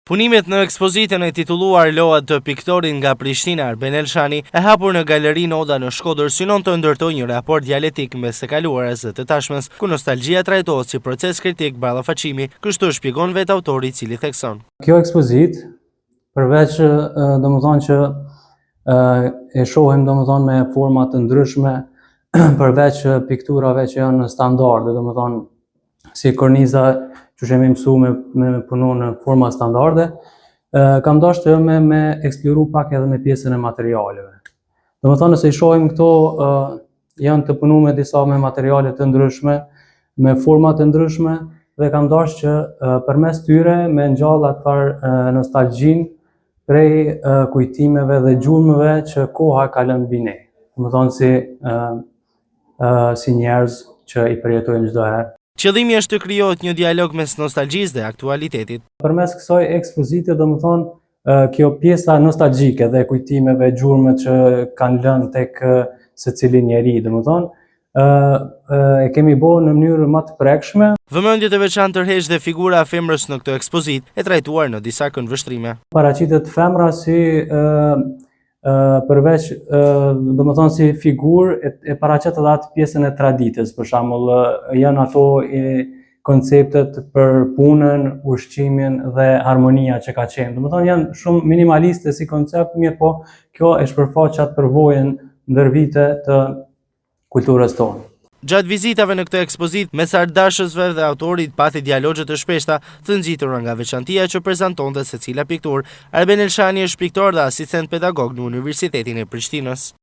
Punimet në ekspozitën e titulluar Loat të piktorit nga Prishtina Arben Elshani e hapur në Galerinë Oda në Shkodër synon të ndërtojë një raport dialektik mes së kaluarës dhe të tashmes, ku nostalgjia trajtohet si proces kritik ballafaqimi, kështu shpjegon vetë autori I cili thekson. Kjo ekspozitë, përveç domethënë që e shohim domethënë me forma të ndryshme, përveç pikturave që janë standarde, domethënë si korniza që jemi mësuar me punu në forma standarde, kam dashur me eksploru pak edhe me pjesën e materialeve. Domethënë se I shohim këto janë të punuar me disa me materiale të ndryshme, me forma të ndryshme dhe kam dashur që përmes tyre me ngjall atë nostalgjinë prej kujtimeve dhe gjurmëve që koha ka lënë mbi ne. Domethënë si njerëz që I përjetojmë çdo herë. Qëllimi është të krijohet një dialog mes nostalgjisë dhe aktualitetit. Përmes kësaj ekspozite, domethënë, kjo pjesa nostalgjike dhe kujtimeve, gjurmë që kanë lënë tek secili njeri, domethënë, e kemi bërë në mënyrë më të prekshme. Vëmendje të veçantë tërheq dhe figura e femrës në këtë ekspozitë, e trajtuar në disa këndvështrime. Paraqitet femra si përveç domethënë si figurë e paraqet edhe atë pjesën e traditës, për shembull janë ato konceptet për punën, ushqimin dhe harmonia që ka qenë. Domethënë janë shumë minimaliste si koncept, mirë po kjo e shpërfaq atë përvojën ndër vite të kulturës tonë. Gjatë vizitave në këtë ekspozitë, mes ardashësve dhe autorit pati dialogje të shpeshta të nxitura nga veçantia që prezantonte secila pikturë. Arben Elshani është piktor dhe asistent pedagog në Universitetin e Prishtinës.